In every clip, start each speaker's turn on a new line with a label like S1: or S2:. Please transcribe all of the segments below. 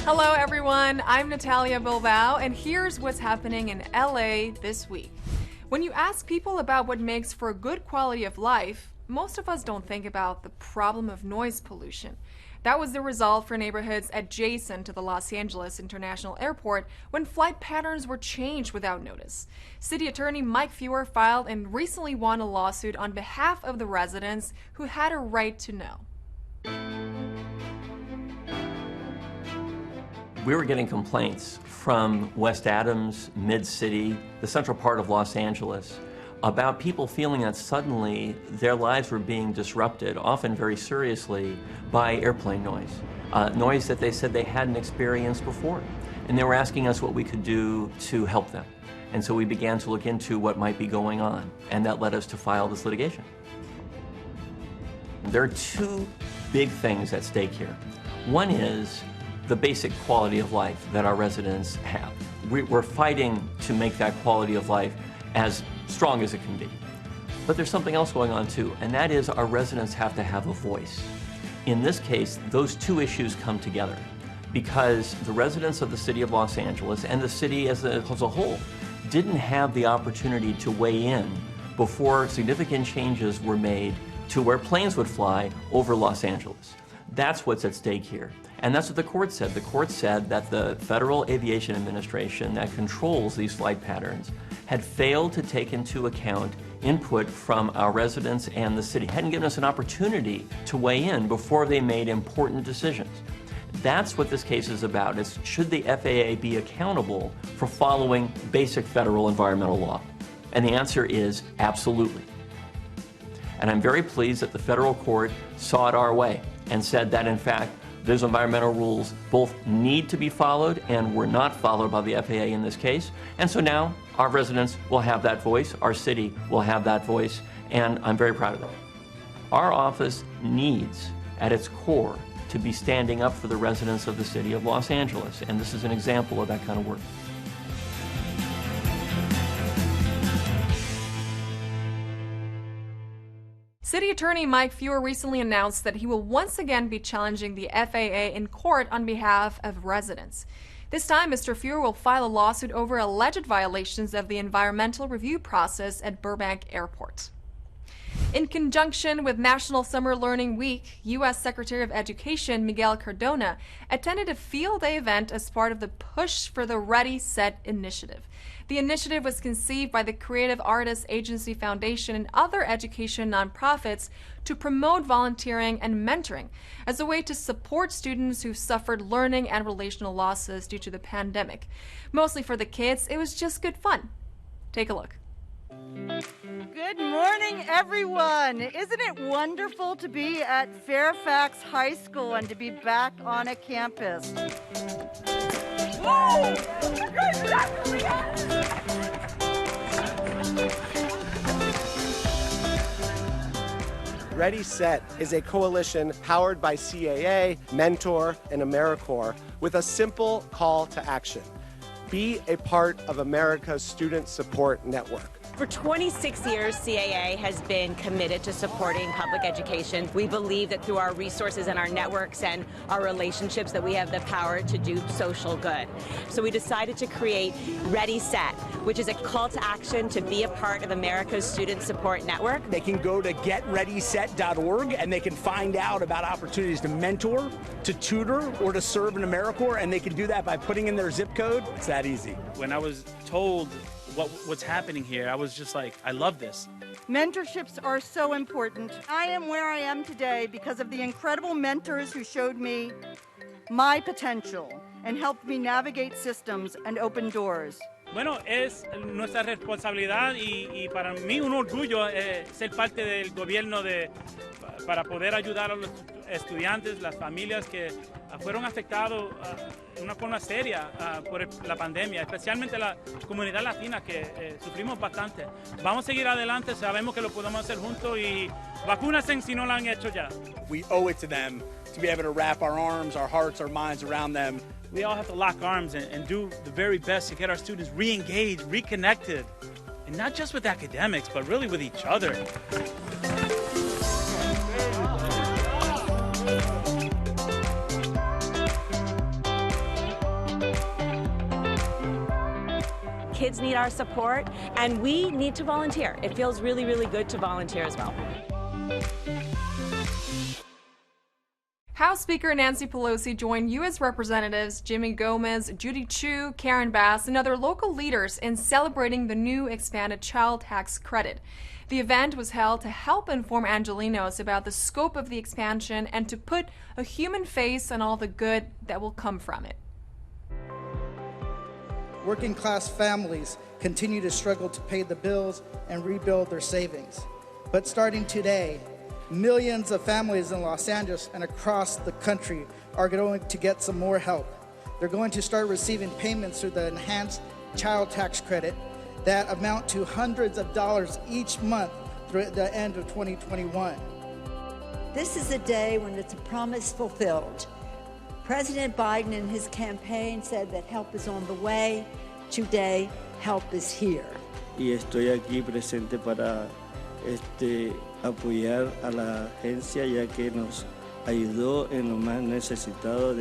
S1: Hello, everyone. I'm Natalia Bilbao, and here's what's happening in LA this week. When you ask people about what makes for a good quality of life, most of us don't think about the problem of noise pollution. That was the result for neighborhoods adjacent to the Los Angeles International Airport when flight patterns were changed without notice. City Attorney Mike Feuer filed and recently won a lawsuit on behalf of the residents who had a right to know.
S2: We were getting complaints from West Adams, Mid-City, the central part of Los Angeles, about people feeling that suddenly their lives were being disrupted, often very seriously, by airplane noise. Noise that they said they hadn't experienced before. And they were asking us what we could do to help them. And so we began to look into what might be going on, and that led us to file this litigation. There are two big things at stake here. One is the basic quality of life that our residents have. We're fighting to make that quality of life as strong as it can be. But there's something else going on too, and that is our residents have to have a voice. In this case, those two issues come together because the residents of the city of Los Angeles and the city as a whole didn't have the opportunity to weigh in before significant changes were made to where planes would fly over Los Angeles. That's what's at stake here. And that's what the court said. The court said that the Federal Aviation Administration that controls these flight patterns had failed to take into account input from our residents and the city, hadn't given us an opportunity to weigh in before they made important decisions. That's what this case is about. It's should the FAA be accountable for following basic federal environmental law? And the answer is absolutely. And I'm very pleased that the federal court saw it our way and said that, in fact, those environmental rules both need to be followed and were not followed by the FAA in this case. And so now our residents will have that voice, our city will have that voice, and I'm very proud of that. Our office needs, at its core, to be standing up for the residents of the city of Los Angeles, and this is an example of that kind of work.
S1: City Attorney Mike Feuer recently announced that he will once again be challenging the FAA in court on behalf of residents. This time, Mr. Feuer will file a lawsuit over alleged violations of the environmental review process at Burbank Airport. In conjunction with National Summer Learning Week, U.S. Secretary of Education Miguel Cardona attended a field day event as part of the Push for the Ready, Set initiative. The initiative was conceived by the Creative Artists Agency Foundation and other education nonprofits to promote volunteering and mentoring as a way to support students who suffered learning and relational losses due to the pandemic. Mostly for the kids, it was just good fun. Take a look.
S3: Good morning, everyone. Isn't it wonderful to be at Fairfax High School and to be back on a campus? Whoa!
S4: Ready Set is a coalition powered by CAA, Mentor, and AmeriCorps with a simple call to action. Be a part of America's Student Support Network.
S5: For 26 years, CAA has been committed to supporting public education. We believe that through our resources and our networks and our relationships that we have the power to do social good. So we decided to create Ready Set, which is a call to action to be a part of America's Student Support Network.
S6: They can go to getreadyset.org and they can find out about opportunities to mentor, to tutor, or to serve in AmeriCorps, and they can do that by putting in their zip code. It's that easy.
S7: When I was told what's happening here, I was just like, I love this.
S3: Mentorships are so important. I am where I am today because of the incredible mentors who showed me my potential and helped me navigate systems and open doors.
S7: Bueno, es nuestra responsabilidad y para mí un orgullo ser parte del gobierno para poder ayudar a los estudiantes, las familias que fueron afectados de una forma seria por la pandemia, especialmente la comunidad latina que sufrimos bastante. Vamos a seguir adelante, sabemos que lo podemos hacer juntos y vacúnense si no lo han hecho ya.
S6: We owe it to them to be able to wrap our arms, our hearts, our minds around them.
S7: We all have to lock arms and do the very best to get our students re-engaged, reconnected, and not just with academics, but really with each other.
S5: kids need our support, and we need to volunteer. It feels really, really good to volunteer as well.
S1: House Speaker Nancy Pelosi joined U.S. Representatives Jimmy Gomez, Judy Chu, Karen Bass, and other local leaders in celebrating the new expanded child tax credit. The event was held to help inform Angelenos about the scope of the expansion and to put a human face on all the good that will come from it.
S8: Working class families continue to struggle to pay the bills and rebuild their savings. But starting today, millions of families in Los Angeles and across the country are going to get some more help. They're going to start receiving payments through the enhanced child tax credit that amount to hundreds of dollars each month through the end of 2021.
S9: This is a day when it's a promise fulfilled. President Biden in his campaign said that help is on the way. Today, help is here.
S10: Y estoy aquí presente para apoyar a la agencia, ya que nos ayudó en lo más necesitado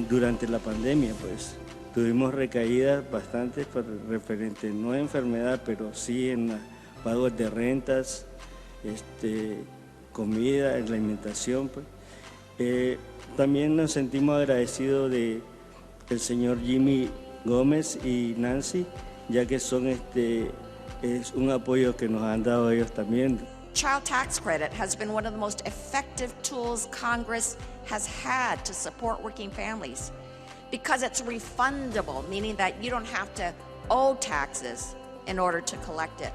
S10: durante la pandemia, pues. Tuvimos recaídas bastante referente, no a enfermedad, pero sí en pagos de rentas, comida, en la alimentación, pues. También nos sentimos agradecidos del señor Jimmy Gómez y Nancy, ya que son es un apoyo que nos han dado ellos también.
S11: Child tax credit has been one of the most effective tools Congress has had to support working families because it's refundable, meaning that you don't have to owe taxes in order to collect it.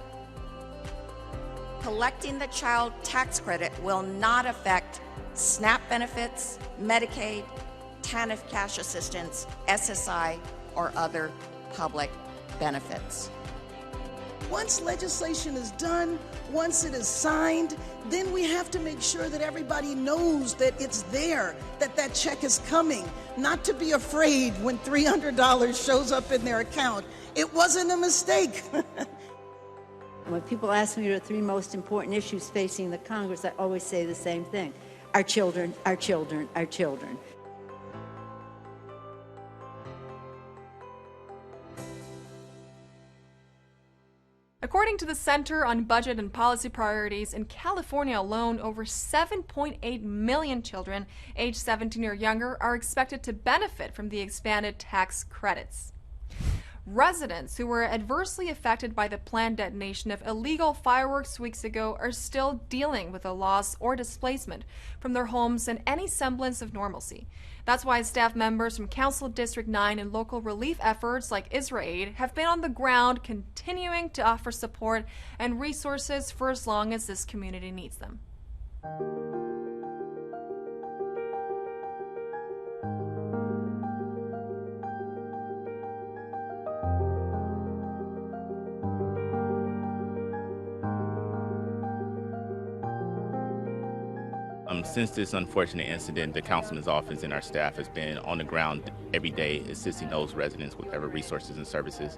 S11: Collecting the child tax credit will not affect SNAP benefits, Medicaid, TANF cash assistance, SSI, or other public benefits.
S12: Once legislation is done, once it is signed, then we have to make sure that everybody knows that it's there, that that check is coming, not to be afraid when $300 shows up in their account. It wasn't a mistake.
S9: When people ask me the three most important issues facing the Congress, I always say the same thing. Our children, our children, our children.
S1: According to the Center on Budget and Policy Priorities, in California alone, over 7.8 million children aged 17 or younger are expected to benefit from the expanded tax credits. Residents who were adversely affected by the planned detonation of illegal fireworks weeks ago are still dealing with a loss or displacement from their homes and any semblance of normalcy. That's why staff members from Council District 9 and local relief efforts like IsraAid have been on the ground continuing to offer support and resources for as long as this community needs them.
S13: Since this unfortunate incident, the councilman's office and our staff has been on the ground every day assisting those residents with whatever resources and services.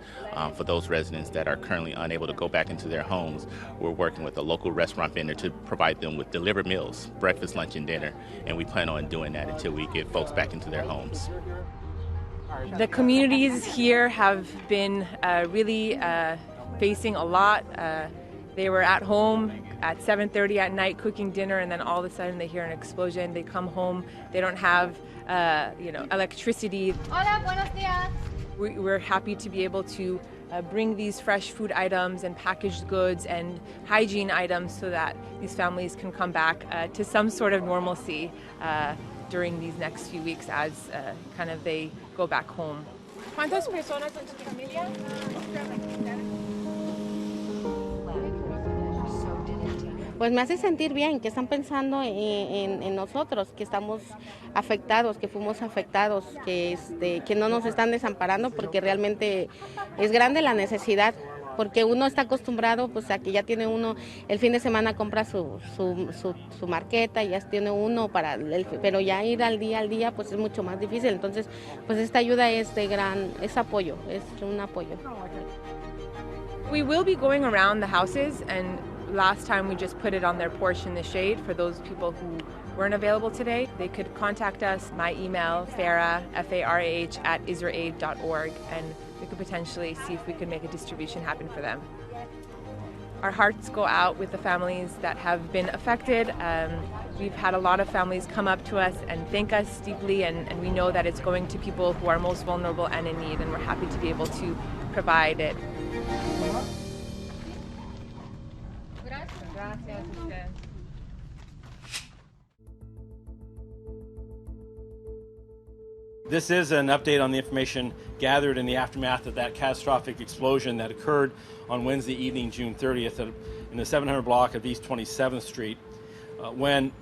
S13: For those residents that are currently unable to go back into their homes, we're working with a local restaurant vendor to provide them with delivered meals, breakfast, lunch, and dinner, and we plan on doing that until we get folks back into their homes.
S14: The communities here have been really facing a lot. They were at home at 7:30 at night cooking dinner, and then all of a sudden they hear an explosion. They come home, they don't have electricity.
S15: Hola, buenos días.
S14: We're happy to be able to bring these fresh food items and packaged goods and hygiene items so that these families can come back to some sort of normalcy during these next few weeks as kind of they go back home.
S15: ¿Cuántas personas en tu familia?
S16: Pues me hace sentir bien que están pensando en nosotros, que estamos afectados, que fuimos afectados, que no nos están desamparando porque realmente es grande la necesidad, porque uno está acostumbrado pues a que ya tiene uno, el fin de semana compra su marqueta y ya tiene uno pero ya ir al día pues es mucho más difícil, entonces pues esta ayuda es un apoyo.
S14: We will be going around the houses and Last time we just put it on their porch in the shade for those people who weren't available today. They could contact us. My email, farah, F-A-R-A-H, @israaid.org, and we could potentially see if we could make a distribution happen for them. Our hearts go out with the families that have been affected. We've had a lot of families come up to us and thank us deeply, and we know that it's going to people who are most vulnerable and in need, and we're happy to be able to provide it.
S17: This is an update on the information gathered in the aftermath of that catastrophic explosion that occurred on Wednesday evening, June 30th, in the 700 block of East 27th Street, when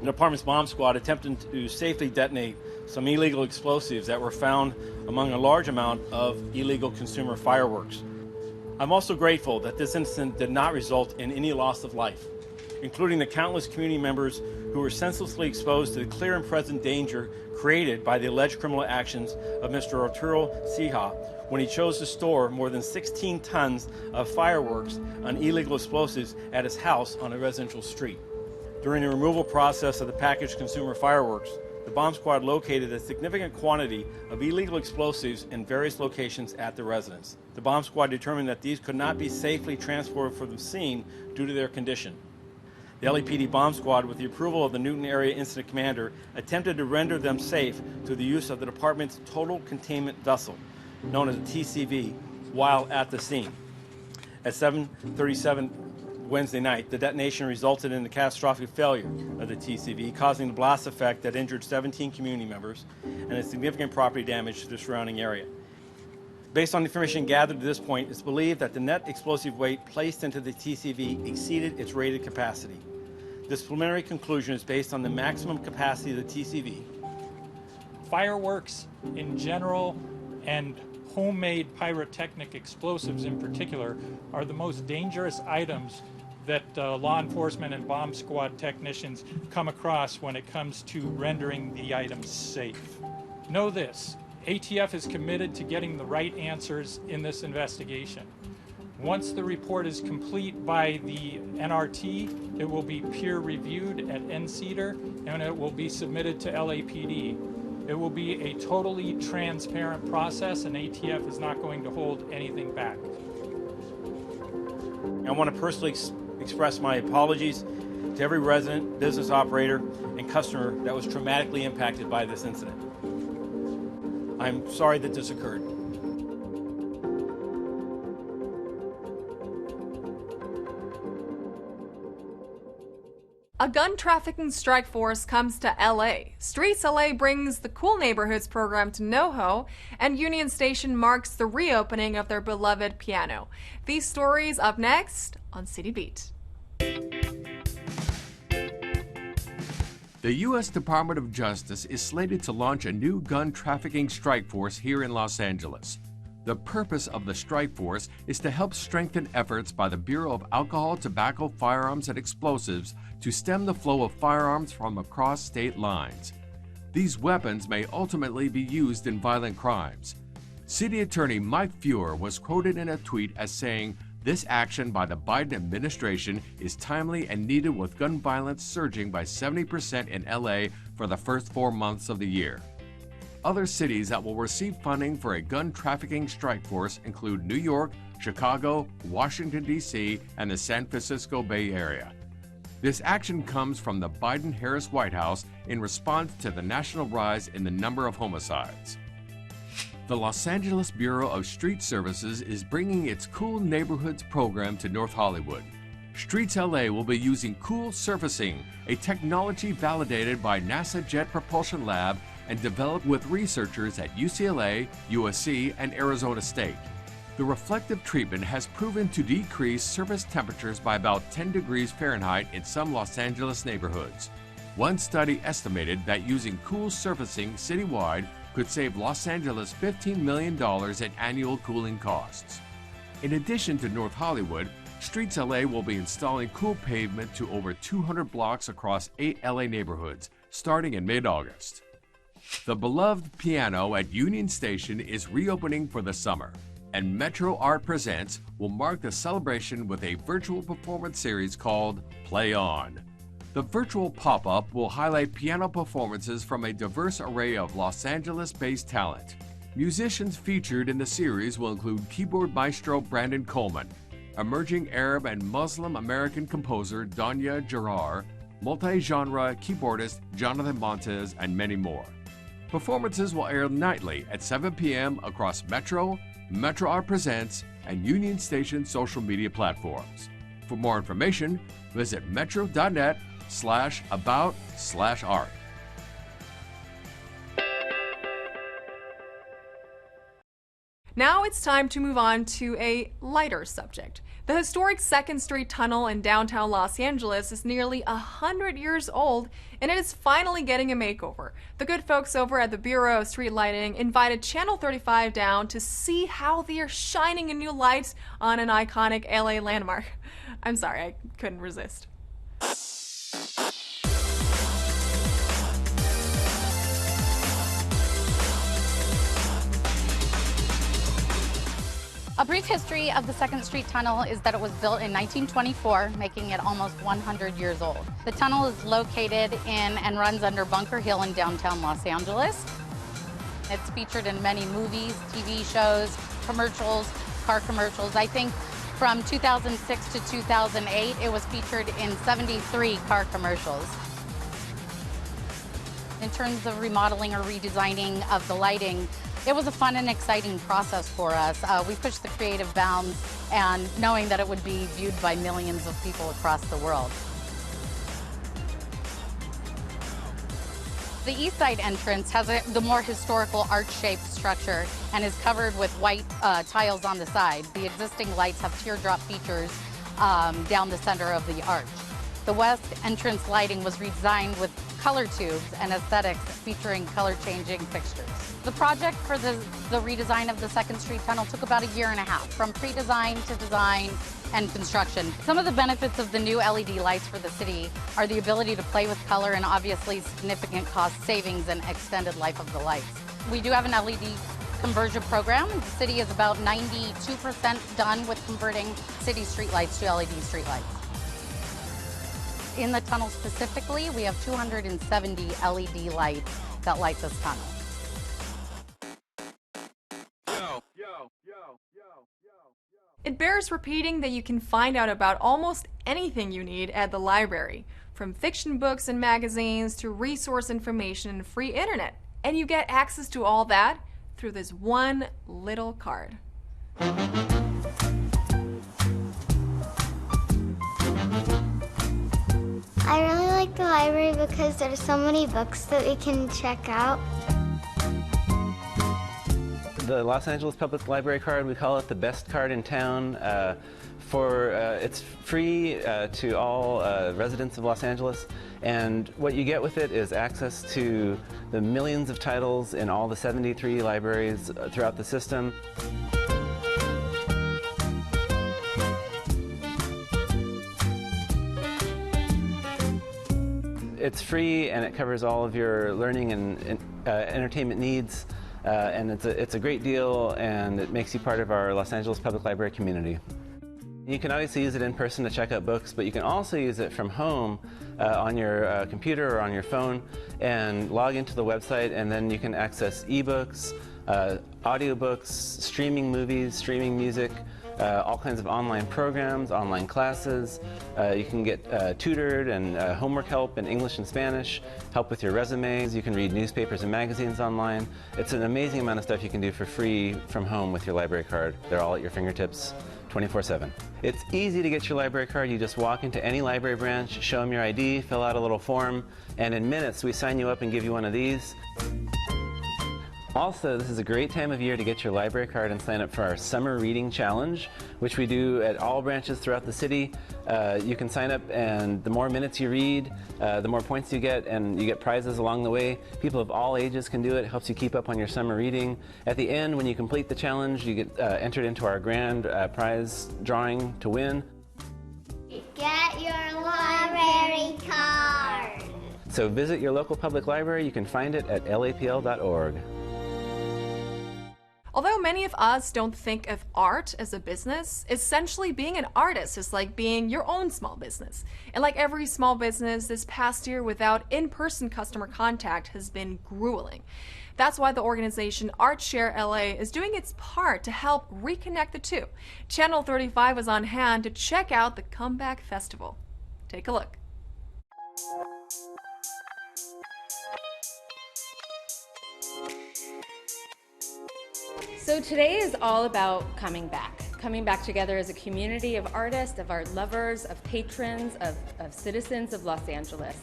S17: the department's bomb squad attempted to safely detonate some illegal explosives that were found among a large amount of illegal consumer fireworks. I'm also grateful that this incident did not result in any loss of life, including the countless community members who were senselessly exposed to the clear and present danger created by the alleged criminal actions of Mr. Arturo Sija when he chose to store more than 16 tons of fireworks and illegal explosives at his house on a residential street. During the removal process of the packaged consumer fireworks, the bomb squad located a significant quantity of illegal explosives in various locations at the residence. The bomb squad determined that these could not be safely transported from the scene due to their condition. The LAPD bomb squad, with the approval of the Newton Area Incident Commander, attempted to render them safe through the use of the department's Total Containment Vessel, known as a TCV, while at the scene. At 7:37 Wednesday night, the detonation resulted in the catastrophic failure of the TCV, causing the blast effect that injured 17 community members and a significant property damage to the surrounding area. Based on the information gathered to this point, it's believed that the net explosive weight placed into the TCV exceeded its rated capacity. This preliminary conclusion is based on the maximum capacity of the TCV.
S18: Fireworks in general and homemade pyrotechnic explosives in particular are the most dangerous items that law enforcement and bomb squad technicians come across when it comes to rendering the items safe. Know this, ATF is committed to getting the right answers in this investigation. Once the report is complete by the NRT, it will be peer reviewed at NCEDR and it will be submitted to LAPD. It will be a totally transparent process and ATF is not going to hold anything back.
S17: I want to personally express my apologies to every resident, business operator, and customer that was traumatically impacted by this incident. I'm sorry that this occurred.
S1: A gun trafficking strike force comes to LA. Streets LA brings the Cool Neighborhoods program to NoHo, and Union Station marks the reopening of their beloved piano. These stories up next on City Beat.
S19: The U.S. Department of Justice is slated to launch a new gun trafficking strike force here in Los Angeles. The purpose of the strike force is to help strengthen efforts by the Bureau of Alcohol, Tobacco, Firearms, and Explosives to stem the flow of firearms from across state lines. These weapons may ultimately be used in violent crimes. City Attorney Mike Feuer was quoted in a tweet as saying, "This action by the Biden administration is timely and needed with gun violence surging by 70% in LA for the first 4 months of the year." Other cities that will receive funding for a gun trafficking strike force include New York, Chicago, Washington, D.C., and the San Francisco Bay Area. This action comes from the Biden-Harris White House in response to the national rise in the number of homicides. The Los Angeles Bureau of Street Services is bringing its Cool Neighborhoods program to North Hollywood. Streets LA will be using cool surfacing, a technology validated by NASA Jet Propulsion Lab and developed with researchers at UCLA, USC, and Arizona State. The reflective treatment has proven to decrease surface temperatures by about 10 degrees Fahrenheit in some Los Angeles neighborhoods. One study estimated that using cool surfacing citywide could save Los Angeles $15 million in annual cooling costs. In addition to North Hollywood, Streets LA will be installing cool pavement to over 200 blocks across 8 LA neighborhoods, starting in mid-August. The beloved piano at Union Station is reopening for the summer. and Metro Art Presents will mark the celebration with a virtual performance series called Play On. The virtual pop-up will highlight piano performances from a diverse array of Los Angeles-based talent. Musicians featured in the series will include keyboard maestro Brandon Coleman, emerging Arab and Muslim American composer Danya Gerard, multi-genre keyboardist Jonathan Montez, and many more. Performances will air nightly at 7 p.m. across Metro, Metro Art Presents, and Union Station social media platforms. For more information, visit metro.net/about/art.
S1: Now it's time to move on to a lighter subject. The historic 2nd Street Tunnel in downtown Los Angeles is nearly 100 years old, and it is finally getting a makeover. The good folks over at the Bureau of Street Lighting invited Channel 35 down to see how they are shining in new lights on an iconic LA landmark. I'm sorry, I couldn't resist.
S20: A brief history of the 2nd Street Tunnel is that it was built in 1924, making it almost 100 years old. The tunnel is located in and runs under Bunker Hill in downtown Los Angeles. It's featured in many movies, TV shows, commercials, car commercials. I think from 2006 to 2008, it was featured in 73 car commercials. In terms of remodeling or redesigning of the lighting, it was a fun and exciting process for us. We pushed the creative bounds and knowing that it would be viewed by millions of people across the world. The east side entrance has the more historical arch-shaped structure and is covered with white tiles on the side. The existing lights have teardrop features down the center of the arch. The west entrance lighting was redesigned with color tubes and aesthetics featuring color-changing fixtures. The project for the redesign of the 2nd Street Tunnel took about a year and a half, from pre-design to design and construction. Some of the benefits of the new LED lights for the city are the ability to play with color and obviously significant cost savings and extended life of the lights. We do have an LED conversion program. The city is about 92% done with converting city streetlights to LED streetlights. In the tunnel specifically, we have 270 LED lights that light this tunnel.
S1: It bears repeating that you can find out about almost anything you need at the library, from fiction books and magazines to resource information and free internet. And you get access to all that through this one little card.
S21: I really like the library because there's so many books that we can check out.
S22: The Los Angeles Public Library card, we call it the best card in town. It's free to all residents of Los Angeles, and what you get with it is access to the millions of titles in all the 73 libraries throughout the system. It's free and it covers all of your learning and entertainment needs, and it's a great deal, and it makes you part of our Los Angeles Public Library community. You can obviously use it in person to check out books, but you can also use it from home on your computer or on your phone and log into the website, and then you can access ebooks, audiobooks, streaming movies, streaming music, all kinds of online programs, online classes. You can get tutored and homework help in English and Spanish, help with your resumes. You can read newspapers and magazines online. It's an amazing amount of stuff you can do for free from home with your library card. They're all at your fingertips 24/7. It's easy to get your library card. You just walk into any library branch, show them your ID, fill out a little form, and in minutes we sign you up and give you one of these. Also, this is a great time of year to get your library card and sign up for our Summer Reading Challenge, which we do at all branches throughout the city. You can sign up, and the more minutes you read, the more points you get, and you get prizes along the way. People of all ages can do it. It helps you keep up on your summer reading. At the end, when you complete the challenge, you get entered into our grand prize drawing to win.
S21: Get your library card.
S22: So visit your local public library. You can find it at lapl.org.
S1: Although many of us don't think of art as a business? Essentially, being an artist is like being your own small business. And like every small business, this past year without in-person customer contact has been grueling. That's why the organization ArtShare LA is doing its part to help reconnect the two. Channel 35 was on hand to check out the Comeback Festival. Take a look.
S2: So today is all about coming back together as a community of artists, of art lovers, of patrons, of citizens of Los Angeles.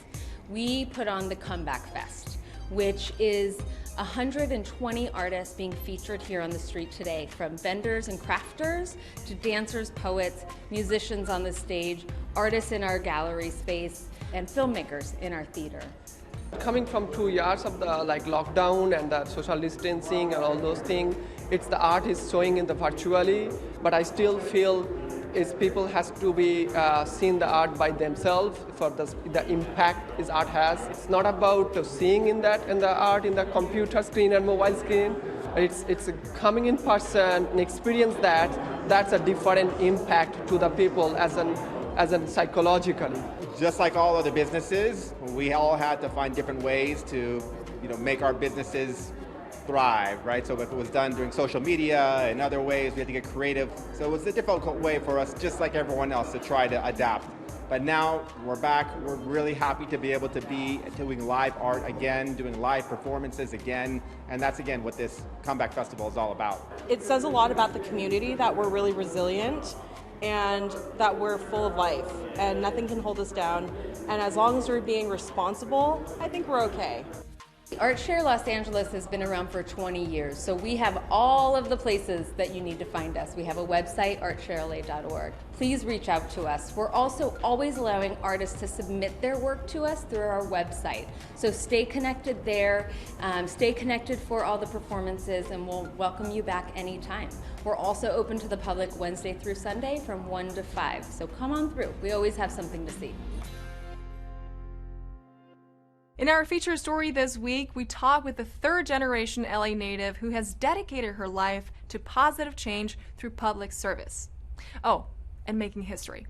S2: We put on the Comeback Fest, which is 120 artists being featured here on the street today, from vendors and crafters to dancers, poets, musicians on the stage, artists in our gallery space, and filmmakers in our theater.
S4: Coming from 2 years of the lockdown and the social distancing and all those things, it's the art is showing in the virtually, but I still feel is people has to be seeing the art by themselves for the impact his art has. It's not about seeing in the art in the computer screen and mobile screen. It's coming in person and experience that's a different impact to the people as an psychologically.
S23: Just like all other businesses, we all had to find different ways to, make our businesses thrive, right? So if it was done during social media and other ways, we had to get creative. So it was a difficult way for us, just like everyone else, to try to adapt. But now we're back. We're really happy to be able to be doing live art again, doing live performances again. And that's, again, what this Comeback Festival is all about.
S24: It says a lot about the community, that we're really resilient and that we're full of life and nothing can hold us down. And as long as we're being responsible, I think we're okay.
S2: ArtShare Los Angeles has been around for 20 years, so we have all of the places that you need to find us. We have a website, artsharela.org. Please reach out to us. We're also always allowing artists to submit their work to us through our website. So stay connected there, stay connected for all the performances, and we'll welcome you back anytime. We're also open to the public Wednesday through Sunday from 1 to 5, so come on through. We always have something to see.
S1: In our feature story this week, we talk with a third-generation LA native who has dedicated her life to positive change through public service. Oh, and making history.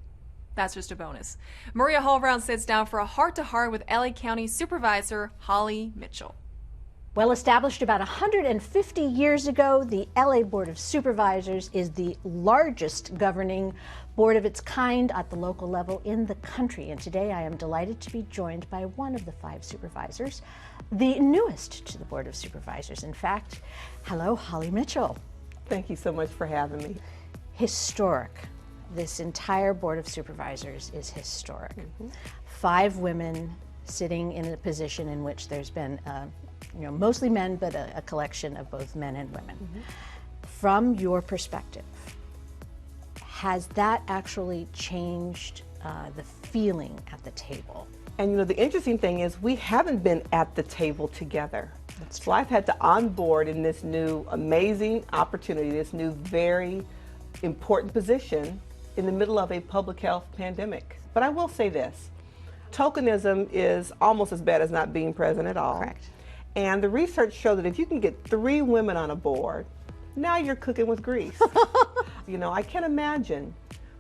S1: That's just a bonus. Maria Hall-Brown sits down for a heart-to-heart with LA County Supervisor Holly Mitchell.
S25: Well, established about 150 years ago, the LA Board of Supervisors is the largest governing board of its kind at the local level in the country. And today I am delighted to be joined by one of the 5 supervisors, the newest to the Board of Supervisors. In fact, hello, Holly Mitchell.
S26: Thank you so much for having me.
S25: Historic. This entire Board of Supervisors is historic. 5 women sitting in a position in which there's been mostly men, but a collection of both men and women. From your perspective, has that actually changed the feeling at the table?
S26: And the interesting thing is we haven't been at the table together. So I've had to onboard in this new amazing opportunity, this new very important position in the middle of a public health pandemic. But I will say this, tokenism is almost as bad as not being present at all.
S25: Correct.
S26: And the research showed that if you can get 3 women on a board, now you're cooking with grease. I can't imagine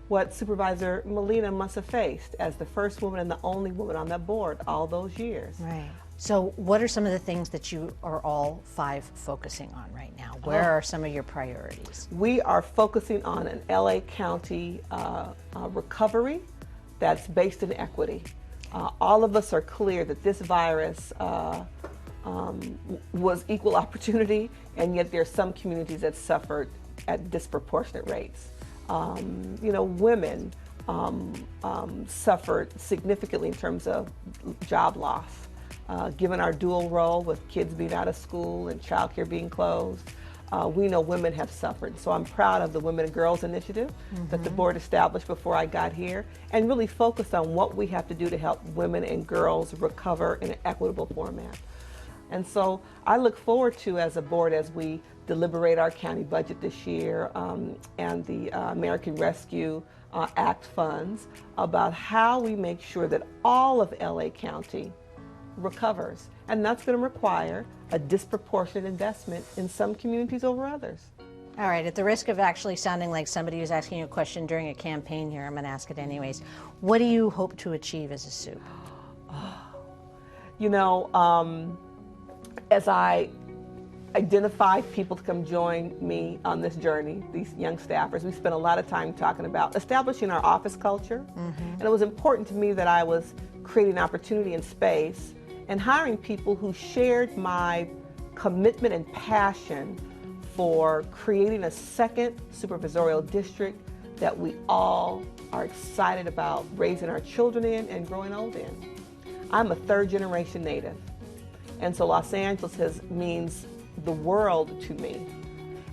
S26: what Supervisor Molina must have faced as the first woman and the only woman on that board all those years.
S25: Right. So what are some of the things that you are all 5 focusing on right now? Where are some of your priorities?
S26: We are focusing on an LA County recovery that's based in equity. All of us are clear that this virus was equal opportunity, and yet there are some communities that suffered at disproportionate rates. Women suffered significantly in terms of job loss, given our dual role with kids being out of school and childcare being closed. We know women have suffered. So I'm proud of the Women and Girls Initiative that the board established before I got here, and really focused on what we have to do to help women and girls recover in an equitable format. And so I look forward to, as a board, as we deliberate our county budget this year and the American Rescue Act funds, about how we make sure that all of LA County recovers. And that's going to require a disproportionate investment in some communities over others.
S25: All right, at the risk of actually sounding like somebody who's asking you a question during a campaign here, I'm going to ask it anyways. What do you hope to achieve as a soup?
S26: You know, as I identify people to come join me on this journey, these young staffers, we spent a lot of time talking about establishing our office culture. And it was important to me that I was creating opportunity and space and hiring people who shared my commitment and passion for creating a second supervisorial district that we all are excited about raising our children in and growing old in. I'm a third-generation native, and so Los Angeles means the world to me.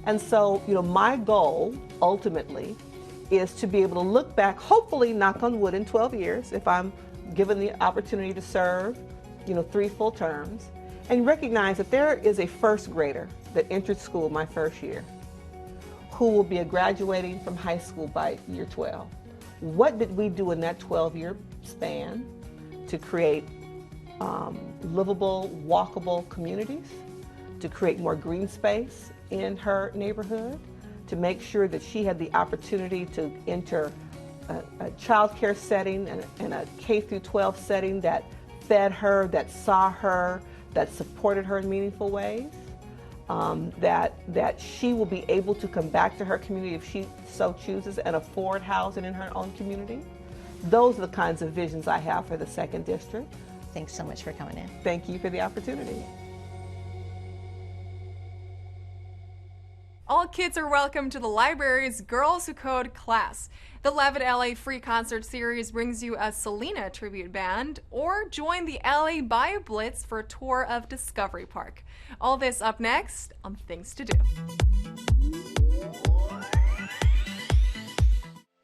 S26: And so, you know, my goal ultimately is to be able to look back, hopefully, knock on wood, in 12 years, if I'm given the opportunity to serve, you know, 3 full terms, and recognize that there is a first grader that entered school my first year who will be graduating from high school by year 12. What did we do in that 12-year span to create livable, walkable communities, to create more green space in her neighborhood, to make sure that she had the opportunity to enter a child care setting and a K through 12 setting that fed her, that saw her, that supported her in meaningful ways, that she will be able to come back to her community if she so chooses and afford housing in her own community. Those are the kinds of visions I have for the 2nd District.
S25: Thanks so much for coming in.
S26: Thank you for the opportunity.
S1: All kids are welcome to the library's Girls Who Code class. The Levitt LA Free Concert Series brings you a Selena tribute band, or join the LA Bio Blitz for a tour of Discovery Park. All this up next on Things to Do.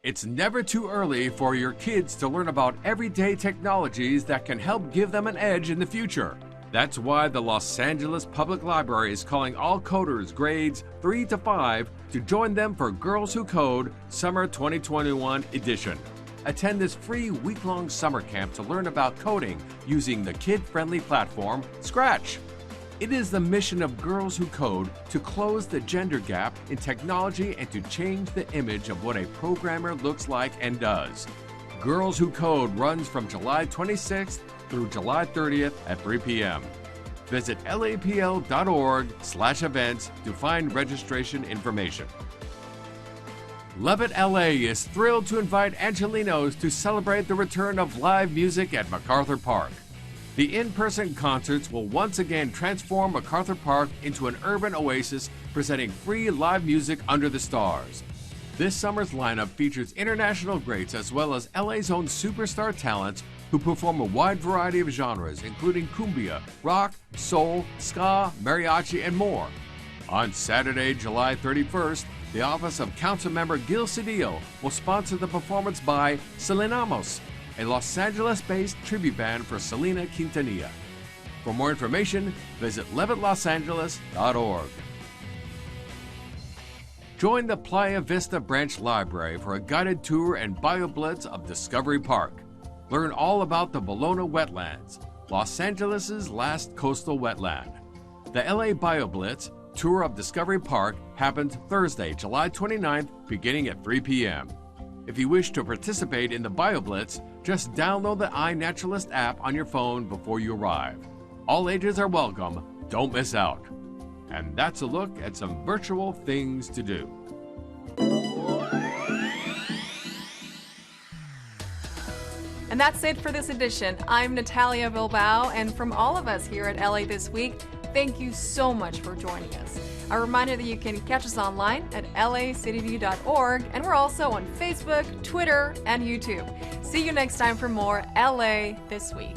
S19: It's never too early for your kids to learn about everyday technologies that can help give them an edge in the future. That's why the Los Angeles Public Library is calling all coders grades 3 to 5 to join them for Girls Who Code Summer 2021 edition. Attend this free week-long summer camp to learn about coding using the kid-friendly platform Scratch. It is the mission of Girls Who Code to close the gender gap in technology and to change the image of what a programmer looks like and does. Girls Who Code runs from July 26th through July 30th at 3 p.m. Visit lapl.org/events to find registration information. Levitt LA is thrilled to invite Angelinos to celebrate the return of live music at MacArthur Park. The in-person concerts will once again transform MacArthur Park into an urban oasis, presenting free live music under the stars. This summer's lineup features international greats as well as LA's own superstar talents who perform a wide variety of genres, including cumbia, rock, soul, ska, mariachi, and more. On Saturday, July 31st, the office of Councilmember Gil Cedillo will sponsor the performance by Selenamos, a Los Angeles-based tribute band for Selena Quintanilla. For more information, visit levittlosangeles.org. Join the Playa Vista Branch Library for a guided tour and BioBlitz of Discovery Park. Learn all about the Bologna Wetlands, Los Angeles' last coastal wetland. The LA BioBlitz Tour of Discovery Park happens Thursday, July 29th, beginning at 3 p.m. If you wish to participate in the BioBlitz, just download the iNaturalist app on your phone before you arrive. All ages are welcome. Don't miss out. And that's a look at some virtual things to do.
S1: And that's it for this edition. I'm Natalia Bilbao, and from all of us here at LA This Week, thank you so much for joining us. A reminder that you can catch us online at lacitywiew.org, and we're also on Facebook, Twitter, and YouTube. See you next time for more LA This Week.